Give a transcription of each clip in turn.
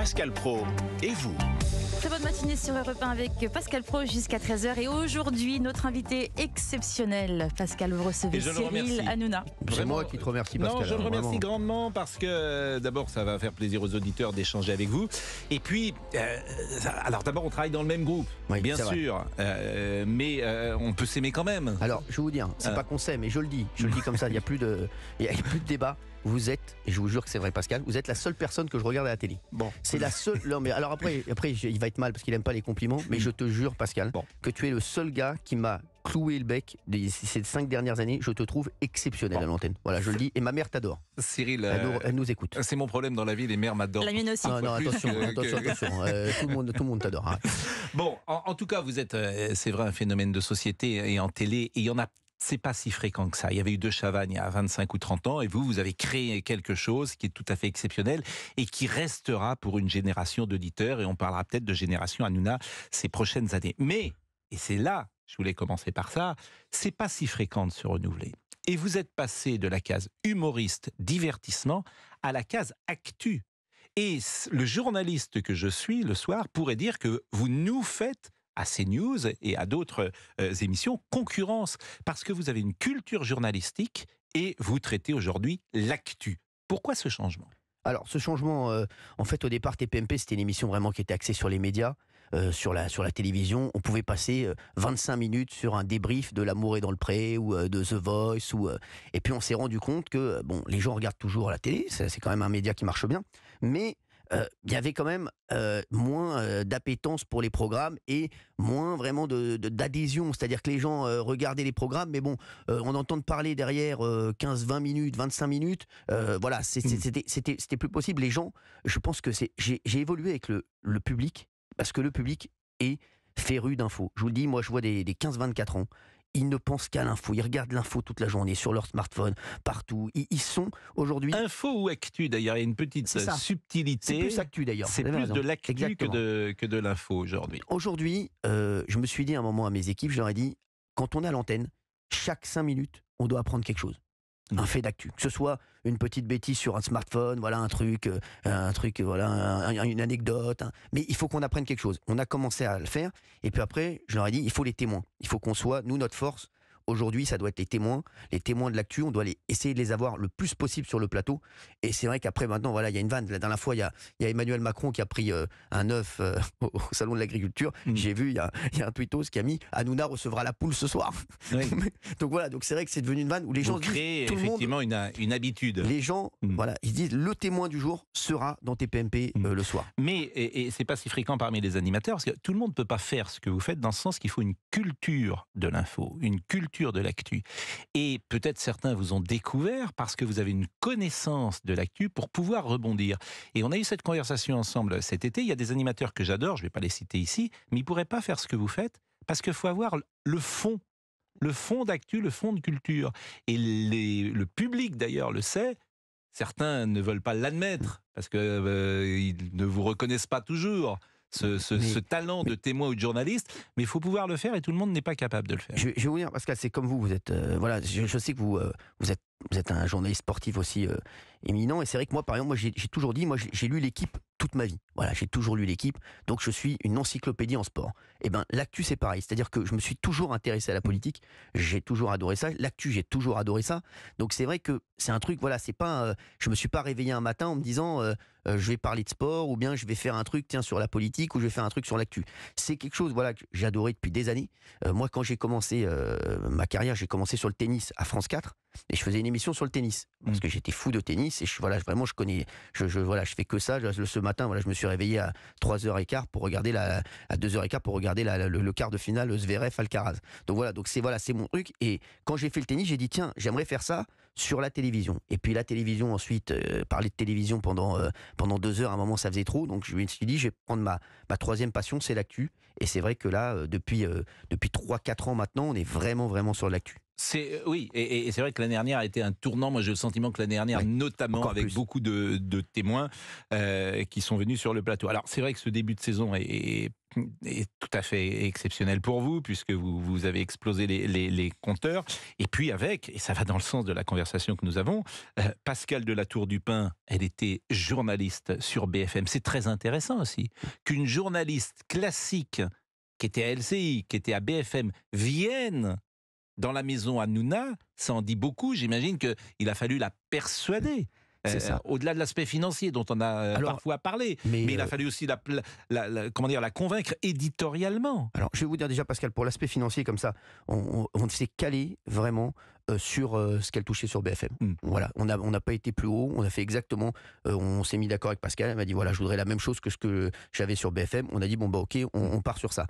Pascal Praud et vous. Très bonne matinée sur Europe 1 avec Pascal Praud jusqu'à 13h. Et aujourd'hui, notre invité exceptionnel. Pascal, vous recevez Cyril Hanouna. C'est moi qui te remercie, Pascal. Non, je le remercie vraiment grandement parce que d'abord, ça va faire plaisir aux auditeurs d'échanger avec vous. Et puis, alors d'abord, on travaille dans le même groupe, Oui, bien c'est sûr. Mais on peut s'aimer quand même. Alors, je vais vous dire, c'est pas qu'on s'aime, mais je le dis comme ça, il n'y a plus de débat. Vous êtes, et je vous jure que c'est vrai, Pascal, vous êtes la seule personne que je regarde à la télé. Bon. C'est la seule. Non, mais alors après, il va être mal parce qu'il aime pas les compliments, mais je te jure, Pascal, que tu es le seul gars qui m'a cloué le bec ces 5 dernières années. Je te trouve exceptionnel à l'antenne. Voilà, je le dis. Et ma mère t'adore. Cyril, Elle nous écoute. c'est mon problème dans la vie, les mères m'adorent. La mienne aussi. Non, attention. Tout le monde t'adore. Hein. Bon, en tout cas, vous êtes, c'est vrai, un phénomène de société et en télé, et il y en a. C'est pas si fréquent que ça. Il y avait eu De Chavannes il y a 25 ou 30 ans et vous avez créé quelque chose qui est tout à fait exceptionnel et qui restera pour une génération d'auditeurs, et on parlera peut-être de génération Hanouna ces prochaines années. Mais, et c'est là, je voulais commencer par ça, c'est pas si fréquent de se renouveler. Et vous êtes passé de la case humoriste, divertissement, à la case actu. Et le journaliste que je suis le soir pourrait dire que vous nous faites à CNews et à d'autres émissions concurrence, parce que vous avez une culture journalistique et vous traitez aujourd'hui l'actu. Pourquoi ce changement ? Alors, ce changement, en fait, au départ, TPMP, c'était une émission vraiment qui était axée sur les médias, sur la télévision. On pouvait passer 25 minutes sur un débrief de L'amour est dans le pré ou de The Voice. Et puis, on s'est rendu compte que les gens regardent toujours la télé, c'est quand même un média qui marche bien, mais il y avait quand même moins d'appétence pour les programmes et moins vraiment d'adhésion. C'est-à-dire que les gens regardaient les programmes, mais on entend parler derrière 15, 20 minutes, 25 minutes. Voilà, c'était plus possible. Les gens, je pense que j'ai évolué avec le public, parce que le public est féru d'infos. Je vous le dis, moi je vois des 15-24 ans. Ils ne pensent qu'à l'info, ils regardent l'info toute la journée sur leur smartphone, partout. Ils sont aujourd'hui... Info ou actu d'ailleurs, il y a une petite subtilité. C'est plus actu d'ailleurs. C'est plus de l'actu que de l'info aujourd'hui. Aujourd'hui, je me suis dit à un moment à mes équipes, je leur ai dit, quand on est à l'antenne, chaque 5 minutes, on doit apprendre quelque chose. Un fait d'actu, que ce soit une petite bêtise sur un smartphone, voilà un truc, voilà une anecdote, mais il faut qu'on apprenne quelque chose. On a commencé à le faire, et puis après, je leur ai dit, il faut les témoins. Il faut qu'on soit, nous, notre force. Aujourd'hui, ça doit être les témoins de l'actu. On doit essayer de les avoir le plus possible sur le plateau. Et c'est vrai qu'après, maintenant, voilà, il y a une vanne. La dernière fois, il y a Emmanuel Macron qui a pris un œuf au salon de l'agriculture. J'ai vu, il y a un tweetos qui a mis Hanouna recevra la poule ce soir. Oui. Donc voilà, donc c'est vrai que c'est devenu une vanne où les gens créent effectivement une habitude. Les gens, voilà, ils disent le témoin du jour sera dans TPMP le soir. Mais et c'est pas si fréquent parmi les animateurs, parce que tout le monde ne peut pas faire ce que vous faites, dans ce sens qu'il faut une culture de l'info, une culture de l'actu. Et peut-être certains vous ont découvert parce que vous avez une connaissance de l'actu pour pouvoir rebondir. Et on a eu cette conversation ensemble cet été. Il y a des animateurs que j'adore, je ne vais pas les citer ici, mais ils ne pourraient pas faire ce que vous faites parce qu'il faut avoir le fond d'actu, le fond de culture. Et le public d'ailleurs le sait. Certains ne veulent pas l'admettre parce qu'ils ne vous reconnaissent pas toujours. Ce talent de témoin ou de journaliste, mais il faut pouvoir le faire et tout le monde n'est pas capable de le faire. Je vais vous dire, Pascal, c'est comme vous êtes, voilà, je sais que vous êtes un journaliste sportif aussi éminent, et c'est vrai que moi, par exemple, j'ai toujours dit, j'ai lu l'équipe toute ma vie. Voilà, j'ai toujours lu l'équipe, donc je suis une encyclopédie en sport. Et ben, l'actu, c'est pareil, c'est-à-dire que je me suis toujours intéressé à la politique, j'ai toujours adoré ça, l'actu, j'ai toujours adoré ça. Donc c'est vrai que c'est un truc, voilà, c'est pas, je me suis pas réveillé un matin en me disant, je vais parler de sport, ou bien je vais faire un truc, tiens, sur la politique, ou je vais faire un truc sur l'actu. C'est quelque chose, voilà, que j'ai adoré depuis des années. Moi, quand j'ai commencé ma carrière, j'ai commencé sur le tennis à France 4. Et je faisais une émission sur le tennis parce que j'étais fou de tennis et je connais, je fais que ça. Ce matin, voilà, je me suis réveillé à 3h15 pour regarder à 2h15 pour regarder le quart de finale Zverev-Alcaraz. Donc voilà, c'est mon truc. Et quand j'ai fait le tennis, j'ai dit tiens, j'aimerais faire ça sur la télévision. Et puis la télévision ensuite, parler de télévision pendant 2 heures, à un moment ça faisait trop. Donc je me suis dit je vais prendre ma troisième passion, c'est l'actu. Et c'est vrai que là, depuis 3-4 ans maintenant, on est vraiment sur l'actu. Oui, et c'est vrai que l'année dernière a été un tournant. Moi, j'ai le sentiment que l'année dernière, notamment avec beaucoup de témoins qui sont venus sur le plateau. Alors, c'est vrai que ce début de saison est tout à fait exceptionnel pour vous, puisque vous avez explosé les compteurs. Et puis et ça va dans le sens de la conversation que nous avons, Pascale de la Tour du Pin, elle était journaliste sur BFM. C'est très intéressant aussi qu'une journaliste classique qui était à LCI, qui était à BFM, vienne dans la maison Hanouna, ça en dit beaucoup. J'imagine qu'il a fallu la persuader. Au-delà de l'aspect financier dont on a parfois parlé, mais il a fallu aussi la convaincre éditorialement. Alors, je vais vous dire déjà, Pascal, pour l'aspect financier, comme ça, on s'est calé vraiment sur ce qu'elle touchait sur BFM. Voilà, on n'a pas été plus haut, on a fait exactement, on s'est mis d'accord avec Pascal, elle m'a dit voilà, je voudrais la même chose que ce que j'avais sur BFM. On a dit bon bah ok, on part sur ça.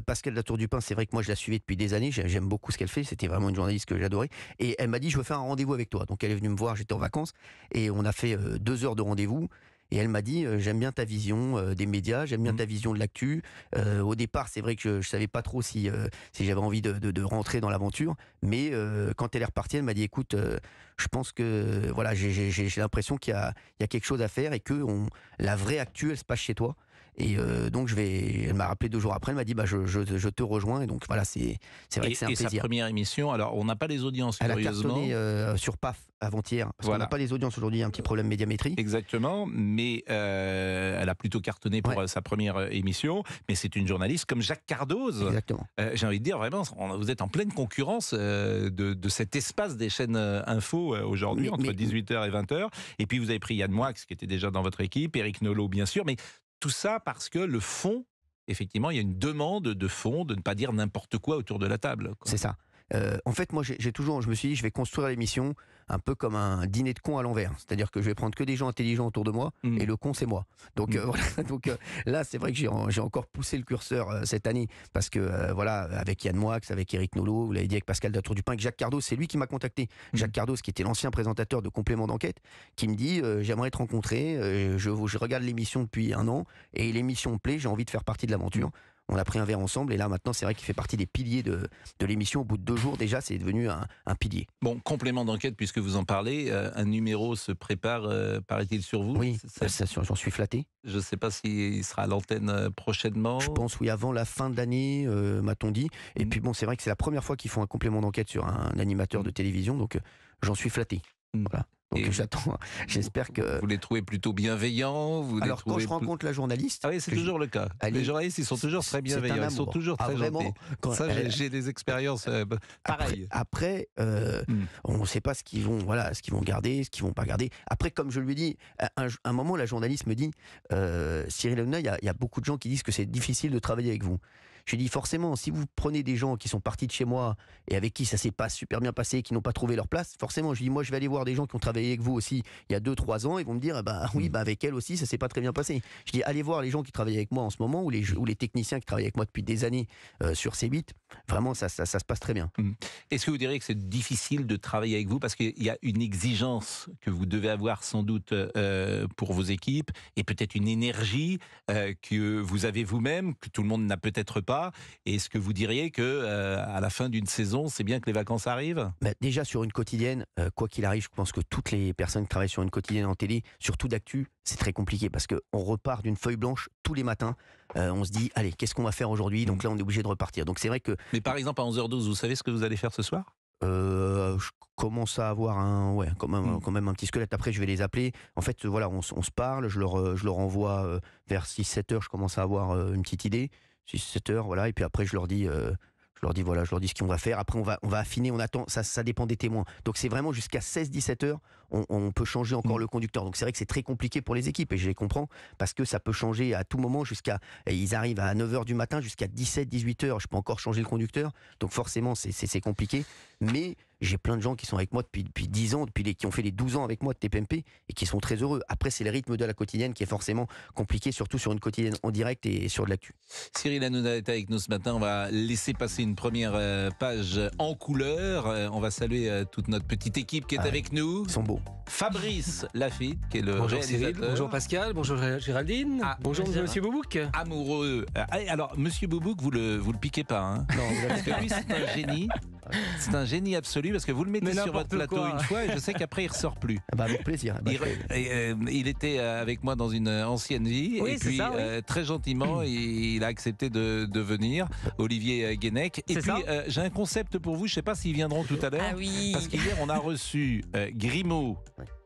Pascal de la Tour du Pin, c'est vrai que moi je la suivais depuis des années, j'aime beaucoup ce qu'elle fait, c'était vraiment une journaliste que j'adorais, et elle m'a dit je veux faire un rendez-vous avec toi. Donc elle est venue me voir, j'étais en vacances, et on a fait 2 heures de rendez-vous. Et elle m'a dit j'aime bien ta vision des médias, j'aime bien ta vision de l'actu. Au départ, c'est vrai que je savais pas trop si j'avais envie de rentrer dans l'aventure, mais quand elle est repartie, elle m'a dit écoute, je pense que voilà, j'ai l'impression qu'il y a quelque chose à faire et que la vraie actu, elle se passe chez toi. Et donc elle m'a rappelé 2 jours après, elle m'a dit bah je te rejoins, et donc voilà, c'est vrai que c'est un plaisir. Et sa première émission, alors on n'a pas les audiences, elle curieusement. a cartonné sur PAF avant-hier, parce qu'on n'a pas les audiences aujourd'hui, il y a un petit problème médiamétrie. Exactement, mais elle a plutôt cartonné pour sa première émission, mais c'est une journaliste comme Jacques Cardoz. Exactement. J'ai envie de dire vraiment, vous êtes en pleine concurrence de cet espace des chaînes info aujourd'hui, entre 18h et 20h, et puis vous avez pris Yann Moix, qui était déjà dans votre équipe, Éric Nolot bien sûr, mais tout ça parce que le fond, effectivement, il y a une demande de fond, de ne pas dire n'importe quoi autour de la table. C'est ça. En fait, moi, je me suis dit, je vais construire l'émission un peu comme un dîner de cons à l'envers. C'est-à-dire que je vais prendre que des gens intelligents autour de moi, et le con, c'est moi. Donc, voilà. Donc, là, c'est vrai que j'ai encore poussé le curseur cette année, parce que, voilà, avec Yann Moix, avec Éric Nolot, vous l'avez dit, avec Pascal de la Tour du Pin, avec Jacques Cardoz, c'est lui qui m'a contacté. Jacques Cardoz, qui était l'ancien présentateur de Complément d'enquête, qui me dit, j'aimerais te rencontrer, je regarde l'émission depuis 1 an, et l'émission me plaît, j'ai envie de faire partie de l'aventure. On a pris un verre ensemble, et là maintenant c'est vrai qu'il fait partie des piliers de l'émission. Au bout de 2 jours déjà, c'est devenu un pilier. Bon, Complément d'enquête, puisque vous en parlez, un numéro se prépare, paraît-il, sur vous. Oui, j'en suis flatté. Je ne sais pas s'il sera à l'antenne prochainement. Je pense oui, avant la fin de l'année, m'a-t-on dit. Et puis bon, c'est vrai que c'est la première fois qu'ils font un complément d'enquête sur un animateur de télévision, donc j'en suis flatté. Voilà. Donc j'attends, j'espère que... Vous les trouvez plutôt bienveillants? Alors quand je rencontre la journaliste... Ah oui, c'est toujours le cas. Les journalistes, ils sont toujours très bienveillants, ils sont toujours très gentils. Ça, j'ai des expériences pareilles. Après, on ne sait pas ce qu'ils vont garder, ce qu'ils vont pas garder. Après, comme je lui ai dit, à un moment, la journaliste me dit, Cyril Hanouna, il y a beaucoup de gens qui disent que c'est difficile de travailler avec vous. J'ai dit forcément, si vous prenez des gens qui sont partis de chez moi et avec qui ça s'est pas super bien passé, qui n'ont pas trouvé leur place, forcément, je dis moi je vais aller voir des gens qui ont travaillé avec vous aussi il y a 2-3 ans, ils vont me dire oui, avec elle aussi ça s'est pas très bien passé. Je dis allez voir les gens qui travaillent avec moi en ce moment ou les techniciens qui travaillent avec moi depuis des années sur C8, vraiment ça se passe très bien. Est-ce que vous diriez que c'est difficile de travailler avec vous parce qu'il y a une exigence que vous devez avoir sans doute pour vos équipes et peut-être une énergie que vous avez vous-même, que tout le monde n'a peut-être pas. Et est-ce que vous diriez que à la fin d'une saison, c'est bien que les vacances arrivent? Déjà sur une quotidienne, quoi qu'il arrive, je pense que toutes les personnes qui travaillent sur une quotidienne en télé, surtout d'actu, c'est très compliqué parce qu'on repart d'une feuille blanche tous les matins. On se dit, allez, qu'est-ce qu'on va faire aujourd'hui? Donc là, on est obligé de repartir. Donc c'est vrai que... Mais par exemple, à 11h12, vous savez ce que vous allez faire ce soir? Je commence à avoir quand même un petit squelette. Après, je vais les appeler. En fait, voilà, on se parle, je leur envoie vers 6-7 heures, je commence à avoir une petite idée. 6-7 heures, voilà, et puis après je leur dis ce qu'on va faire. Après on va affiner, on attend, ça dépend des témoins. Donc c'est vraiment jusqu'à 16-17 heures, on peut changer encore le conducteur. Donc c'est vrai que c'est très compliqué pour les équipes et je les comprends parce que ça peut changer à tout moment ils arrivent à 9h du matin jusqu'à 17-18 heures, je peux encore changer le conducteur. Donc forcément c'est compliqué, mais j'ai plein de gens qui sont avec moi depuis 10 ans, qui ont fait les 12 ans avec moi de TPMP et qui sont très heureux. Après, c'est le rythme de la quotidienne qui est forcément compliqué, surtout sur une quotidienne en direct et sur de l'actu. Cyril Hanouna est avec nous ce matin. On va laisser passer une première page en couleur. On va saluer toute notre petite équipe qui est avec nous. Ils sont beaux. Fabrice Lafitte, qui est le bonjour réalisateur. Cyril, bonjour Pascal, bonjour Géraldine, bonjour Monsieur Boubouk. Amoureux. Alors, Monsieur Boubouk, vous le piquez pas, hein? Non, parce que lui, c'est un génie. C'est un génie absolu parce que vous le mettez sur votre plateau une fois et je sais qu'après il ressort plus. Avec plaisir. Il était avec moi dans une ancienne vie et puis très gentiment il a accepté de venir, Olivier Guénec. Et puis j'ai un concept pour vous, je ne sais pas s'ils viendront tout à l'heure, parce qu'hier on a reçu Grimaud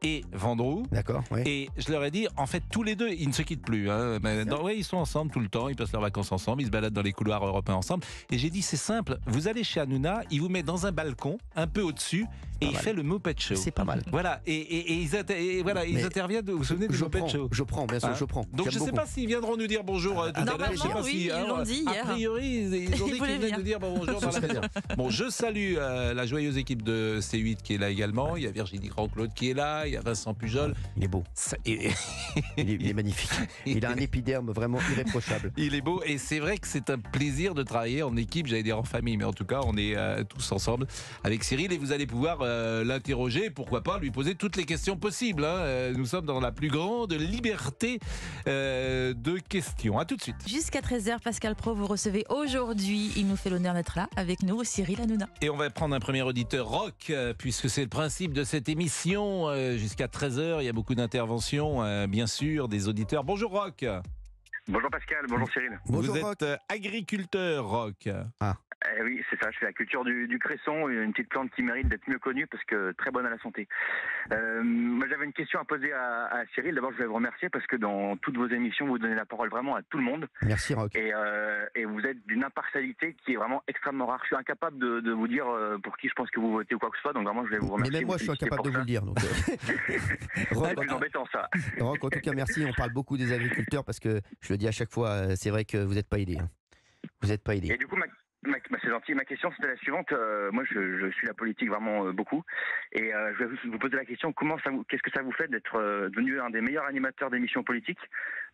et Vendroux. D'accord. Oui. Et je leur ai dit, en fait, tous les deux, ils ne se quittent plus. Ils sont ensemble tout le temps, ils passent leurs vacances ensemble, ils se baladent dans les couloirs européens ensemble. Et j'ai dit, c'est simple, vous allez chez Hanouna, il vous met dans un balcon, un peu au-dessus, et il fait le Muppet Show. C'est pas mal. Voilà, et ils interviennent, vous vous souvenez du Muppet Show? Je prends, bien sûr, je prends. Donc je ne sais pas s'ils viendront nous dire bonjour tout à l'heure. Normalement, oui, ils l'ont dit hier. A priori, ils ont dit qu'ils venaient nous dire bonjour. Bon, je salue la joyeuse équipe de C8 qui est là également. Il y a Virginie Grand-Claude qui est là, il y a Vincent Pujol. Il est beau. Il est magnifique. Il a un épiderme vraiment irréprochable. Il est beau et c'est vrai que c'est un plaisir de travailler en équipe, j'allais dire en famille, mais en tout cas on est tous ensemble avec Cyril et vous allez pouvoir l'interroger, pourquoi pas lui poser toutes les questions possibles. Nous sommes dans la plus grande liberté de questions. À tout de suite. Jusqu'à 13h, Pascal Praud, vous recevez aujourd'hui, il nous fait l'honneur d'être là avec nous, Cyril Hanouna. Et on va prendre un premier auditeur rock, puisque c'est le principe de cette émission. Jusqu'à 13h, il y a beaucoup d'interventions, bien sûr, des auditeurs. Bonjour Rock. Bonjour Pascal, bonjour Cyril. Vous êtes agriculteur, Rock. Oui, c'est ça, je fais la culture du cresson, une petite plante qui mérite d'être mieux connue parce que très bonne à la santé. Moi j'avais une question à poser à Cyril. D'abord je voulais vous remercier parce que dans toutes vos émissions vous donnez la parole vraiment à tout le monde. Merci Rock. Et vous êtes d'une impartialité qui est vraiment extrêmement rare. Je suis incapable de vous dire pour qui je pense que vous votez ou quoi que ce soit, donc vraiment je vais vous remercier. Mais même moi je suis incapable de vous le dire. Donc, c'est plus embêtant ça. Rock, en tout cas merci, on parle beaucoup des agriculteurs parce que je le dis à chaque fois, c'est vrai que vous n'êtes pas aidés. Vous n'êtes pas aidés. Et du coup c'est gentil. Ma question c'était la suivante. Moi, je suis la politique vraiment beaucoup, et je vais vous poser la question qu'est-ce que ça vous fait d'être devenu un des meilleurs animateurs d'émissions politiques,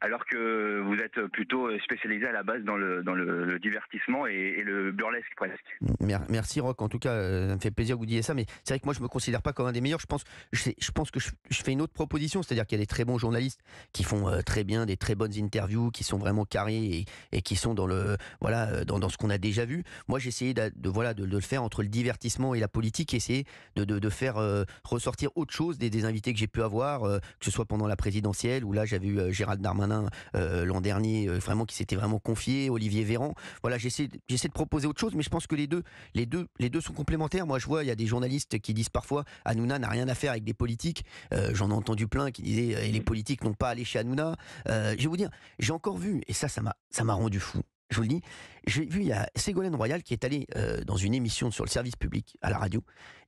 alors que vous êtes plutôt spécialisé à la base dans le divertissement et le burlesque presque. Merci Rock. En tout cas, ça me fait plaisir que vous disiez ça, mais c'est vrai que moi je me considère pas comme un des meilleurs. Je pense que je fais une autre proposition, c'est-à-dire qu'il y a des très bons journalistes qui font très bien des très bonnes interviews, qui sont vraiment carrés et qui sont dans dans ce qu'on a déjà vu. Moi, j'ai essayé de le faire entre le divertissement et la politique, essayer de faire ressortir autre chose des invités que j'ai pu avoir, que ce soit pendant la présidentielle, où là j'avais eu Gérald Darmanin l'an dernier, vraiment qui s'était vraiment confié, Olivier Véran. Voilà, j'essaie de proposer autre chose, mais je pense que les deux sont complémentaires. Moi, je vois, il y a des journalistes qui disent parfois Hanouna n'a rien à faire avec des politiques. J'en ai entendu plein qui disaient les politiques n'ont pas à aller chez Hanouna. Je vais vous dire, j'ai encore vu, et ça m'a rendu fou. Je vous le dis, j'ai vu, il y a Ségolène Royal qui est allée dans une émission sur le service public à la radio,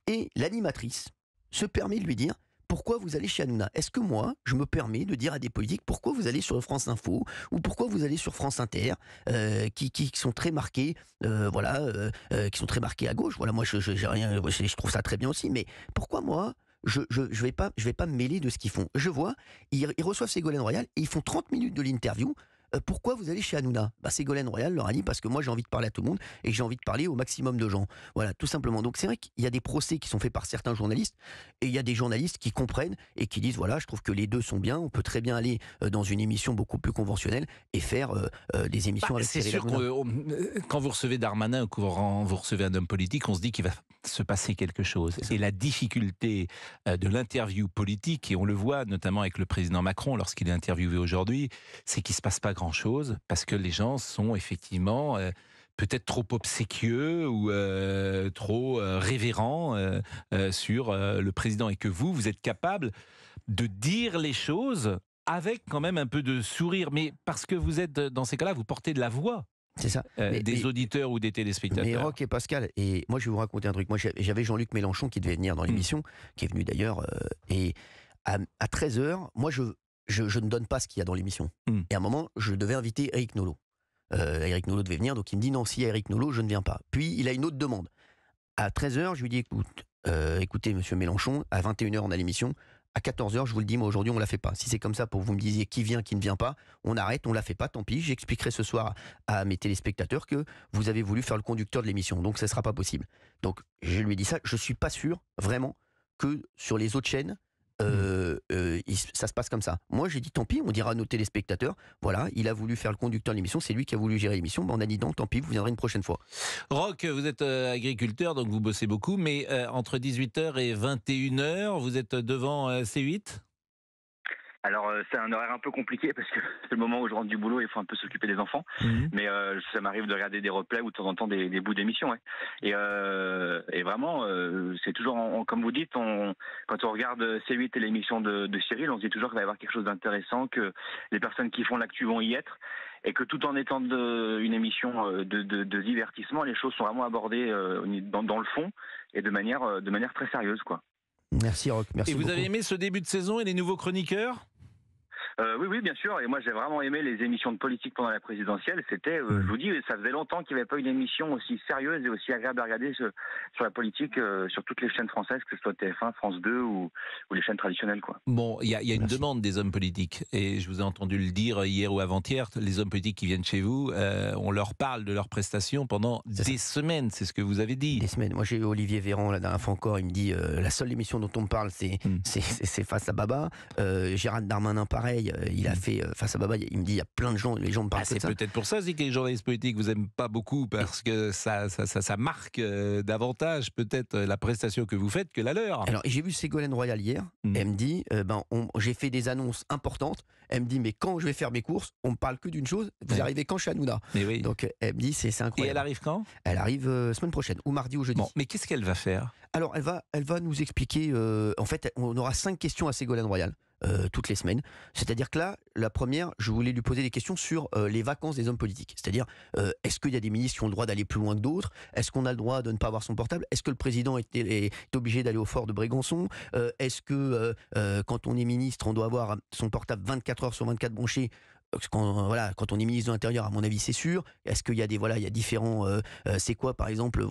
et l'animatrice se permet de lui dire « Pourquoi vous allez chez Hanouna ?» Est-ce que moi, je me permets de dire à des politiques « Pourquoi vous allez sur France Info ?» ou « Pourquoi vous allez sur France Inter ?» qui sont très marqués, qui sont très marqués à gauche. Voilà, moi, je trouve ça très bien aussi, mais pourquoi moi je vais pas me mêler de ce qu'ils font. Je vois, ils reçoivent Ségolène Royal et ils font 30 minutes de l'interview. Pourquoi vous allez chez Hanouna ? Ségolène Royal leur a dit parce que moi j'ai envie de parler à tout le monde et j'ai envie de parler au maximum de gens. Voilà, tout simplement. Donc c'est vrai qu'il y a des procès qui sont faits par certains journalistes et il y a des journalistes qui comprennent et qui disent voilà, je trouve que les deux sont bien, on peut très bien aller dans une émission beaucoup plus conventionnelle et faire des émissions avec c'est Cyril sûr que quand vous recevez Darmanin ou quand vous recevez un homme politique, on se dit qu'il va se passer quelque chose. Et la difficulté de l'interview politique, et on le voit notamment avec le président Macron lorsqu'il est interviewé aujourd'hui, c'est qu'il ne se passe pas grand-chose parce que les gens sont effectivement peut-être trop obséquieux ou trop révérents sur le président et que vous êtes capable de dire les choses avec quand même un peu de sourire, mais parce que vous êtes dans ces cas-là, vous portez de la voix. C'est ça. Des auditeurs ou des téléspectateurs. Mais Rock et Pascal, et moi je vais vous raconter un truc. Moi j'avais Jean-Luc Mélenchon qui devait venir dans l'émission, qui est venu d'ailleurs, et à 13h, moi je ne donne pas ce qu'il y a dans l'émission. Et à un moment, je devais inviter Éric Nolot. Éric Nolot devait venir, donc il me dit non, si Éric Nolot, je ne viens pas. Puis il a une autre demande. À 13h, je lui dis écoutez monsieur Mélenchon, à 21h on a l'émission. À 14h, je vous le dis, moi aujourd'hui on ne la fait pas. Si c'est comme ça pour que vous me disiez qui vient, qui ne vient pas, on arrête, on ne la fait pas, tant pis. J'expliquerai ce soir à mes téléspectateurs que vous avez voulu faire le conducteur de l'émission, donc ça ne sera pas possible. Donc je lui ai dit ça, je ne suis pas sûr, vraiment, que sur les autres chaînes, ça se passe comme ça. Moi, j'ai dit tant pis, on dira à nos téléspectateurs, voilà, il a voulu faire le conducteur de l'émission, c'est lui qui a voulu gérer l'émission, on a dit non, tant pis, vous viendrez une prochaine fois. Roch, vous êtes agriculteur, donc vous bossez beaucoup, mais entre 18h et 21h, vous êtes devant C8 ? Alors c'est un horaire un peu compliqué parce que c'est le moment où je rentre du boulot et il faut un peu s'occuper des enfants. Mais ça m'arrive de regarder des replays ou de temps en temps des bouts d'émissions. Ouais. Et vraiment, c'est toujours, comme vous dites, quand on regarde C8 et l'émission de Cyril, on se dit toujours qu'il va y avoir quelque chose d'intéressant, que les personnes qui font l'actu vont y être. Et que tout en étant une émission de divertissement, les choses sont vraiment abordées dans le fond et de manière très sérieuse, quoi. Merci Roch, merci beaucoup. Et vous avez aimé ce début de saison et les nouveaux chroniqueurs ? Oui, bien sûr. Et moi, j'ai vraiment aimé les émissions de politique pendant la présidentielle. C'était, je vous dis, ça faisait longtemps qu'il n'y avait pas une émission aussi sérieuse et aussi agréable à regarder sur la politique, sur toutes les chaînes françaises, que ce soit TF1, France 2 ou les chaînes traditionnelles, quoi. Bon, il y a une demande des hommes politiques. Et je vous ai entendu le dire hier ou avant-hier, les hommes politiques qui viennent chez vous, on leur parle de leurs prestations pendant des semaines. C'est ce que vous avez dit. Des semaines. Moi, j'ai eu Olivier Véran, la dernière fois encore, il me dit, la seule émission dont on me parle, c'est Face à Baba. Gérald Darmanin, pareil. Il a fait Face à Baba, il me dit il y a plein de gens, les gens me parlent de ça. C'est peut-être pour ça aussi que les journalistes politiques vous aiment pas beaucoup, parce que ça marque davantage peut-être la prestation que vous faites que la leur. Alors j'ai vu Ségolène Royal hier, elle me dit j'ai fait des annonces importantes, elle me dit mais quand je vais faire mes courses, on me parle que d'une chose, vous arrivez quand chez Hanouna? Oui. Donc elle me dit c'est incroyable. Et elle arrive quand? Elle arrive semaine prochaine, ou mardi ou jeudi. Bon, mais qu'est-ce qu'elle va faire? Alors elle va nous expliquer, en fait on aura 5 questions à Ségolène Royal. Toutes les semaines. C'est-à-dire que là, la première, je voulais lui poser des questions sur les vacances des hommes politiques. C'est-à-dire, est-ce qu'il y a des ministres qui ont le droit d'aller plus loin que d'autres? Est-ce qu'on a le droit de ne pas avoir son portable? Est-ce que le président est obligé d'aller au fort de Brégançon? Est-ce que quand on est ministre, on doit avoir son portable 24 heures sur 24 branché? Quand on est ministre de l'Intérieur, à mon avis, c'est sûr. Est-ce qu'il y a il y a différents. C'est quoi, par exemple,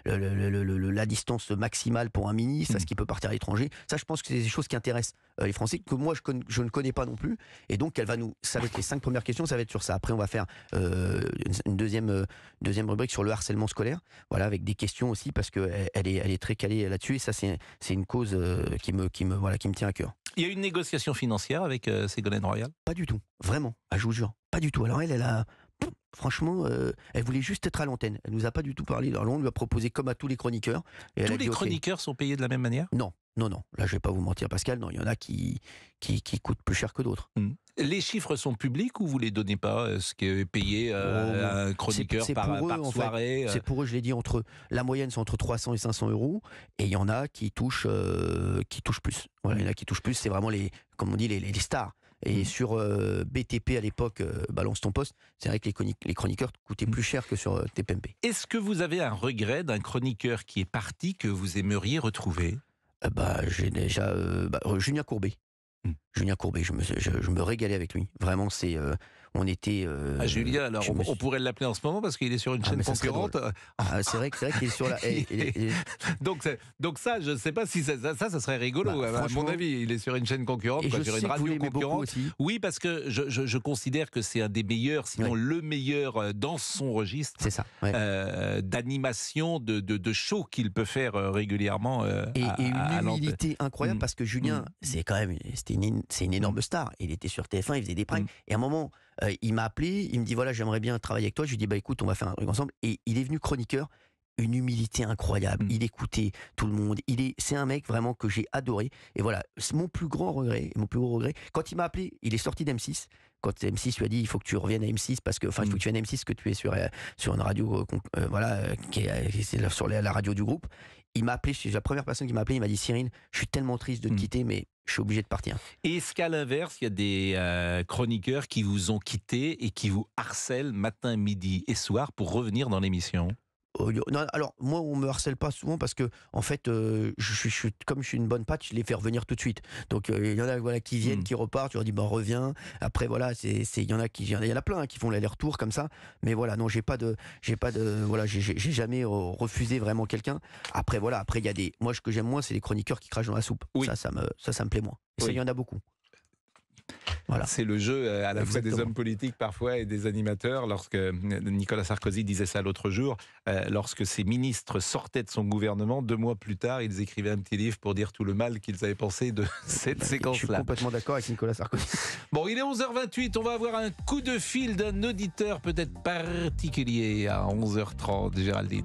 la distance maximale pour un ministre? Est-ce qu'il peut partir à l'étranger? Ça, je pense que c'est des choses qui intéressent les Français, que moi, je ne connais pas non plus. Et donc, ça va être les 5 premières questions, ça va être sur ça. Après, on va faire une deuxième rubrique sur le harcèlement scolaire, voilà, avec des questions aussi, parce qu'elle est très calée là-dessus. Et ça, c'est une cause qui me tient à cœur. Il y a une négociation financière avec Ségolène Royal? Pas du tout, vraiment, je vous jure, pas du tout. Alors elle a, franchement, elle voulait juste être à l'antenne. Elle nous a pas du tout parlé. Alors on lui a proposé comme à tous les chroniqueurs. Et tous les chroniqueurs sont payés de la même manière? Non. Là, je vais pas vous mentir, Pascal. Non, il y en a qui coûtent plus cher que d'autres. Les chiffres sont publics ou vous les donnez pas? Ce qui est payé un chroniqueur par soirée? C'est pour eux, je l'ai dit, la moyenne c'est entre 300 et 500 euros, et il y en a qui touchent plus. Voilà, il y en a qui touchent plus. C'est vraiment comme on dit, les stars. Et sur BTP à l'époque, Balance ton poste, c'est vrai que les chroniqueurs coûtaient plus cher que sur TPMP. Est-ce que vous avez un regret d'un chroniqueur qui est parti que vous aimeriez retrouver? J'ai déjà Julien Courbet. Julien Courbet, je me régalais avec lui. Vraiment, on était. Julien, alors on pourrait l'appeler en ce moment parce qu'il est sur une chaîne concurrente. C'est vrai qu'il est sur la. Donc ça, je ne sais pas si ça serait rigolo. À mon avis, il est sur une chaîne concurrente, sur une radio concurrente. Oui, parce que je considère que c'est un des meilleurs, sinon le meilleur dans son registre. C'est ça. D'animation, de show qu'il peut faire régulièrement. Et une humilité incroyable, parce que Julien, c'est une énorme star. Il était sur TF1, il faisait des primes. Et à un moment, il m'a appelé, il me dit voilà, j'aimerais bien travailler avec toi. Je lui dis écoute, on va faire un truc ensemble. Et il est venu chroniqueur. Une humilité incroyable. Il écoutait tout le monde. C'est un mec vraiment que j'ai adoré. Et voilà, c'est mon plus gros regret. Quand il m'a appelé, il est sorti d'M6. Quand M6 lui a dit il faut que tu reviennes à M6 parce que il faut que tu viennes à M6, que tu es sur une radio c'est sur la radio du groupe. Il m'a appelé, c'est la première personne qui m'a appelé, il m'a dit Cyril, je suis tellement triste de te quitter, mais je suis obligé de partir. Et est-ce qu'à l'inverse, il y a des chroniqueurs qui vous ont quitté et qui vous harcèlent matin, midi et soir pour revenir dans l'émission? Non, alors moi on me harcèle pas souvent parce que en fait comme je suis une bonne patte, je les fais revenir tout de suite. Donc il y en a qui viennent, qui repartent, tu leur dis reviens. Après il y en a plein qui font l'aller-retour comme ça. Mais voilà, non, j'ai jamais refusé vraiment quelqu'un. Après il y a moi ce que j'aime moins, c'est les chroniqueurs qui crachent dans la soupe. Oui. Ça me plaît moins. Et ça, il y en a beaucoup. Voilà. C'est le jeu à la fois des hommes politiques parfois et des animateurs. Lorsque Nicolas Sarkozy disait ça l'autre jour, lorsque ses ministres sortaient de son gouvernement, 2 mois plus tard, ils écrivaient un petit livre pour dire tout le mal qu'ils avaient pensé de cette séquence-là. Je suis complètement d'accord avec Nicolas Sarkozy. Bon, il est 11h28, on va avoir un coup de fil d'un auditeur peut-être particulier à 11h30, Géraldine.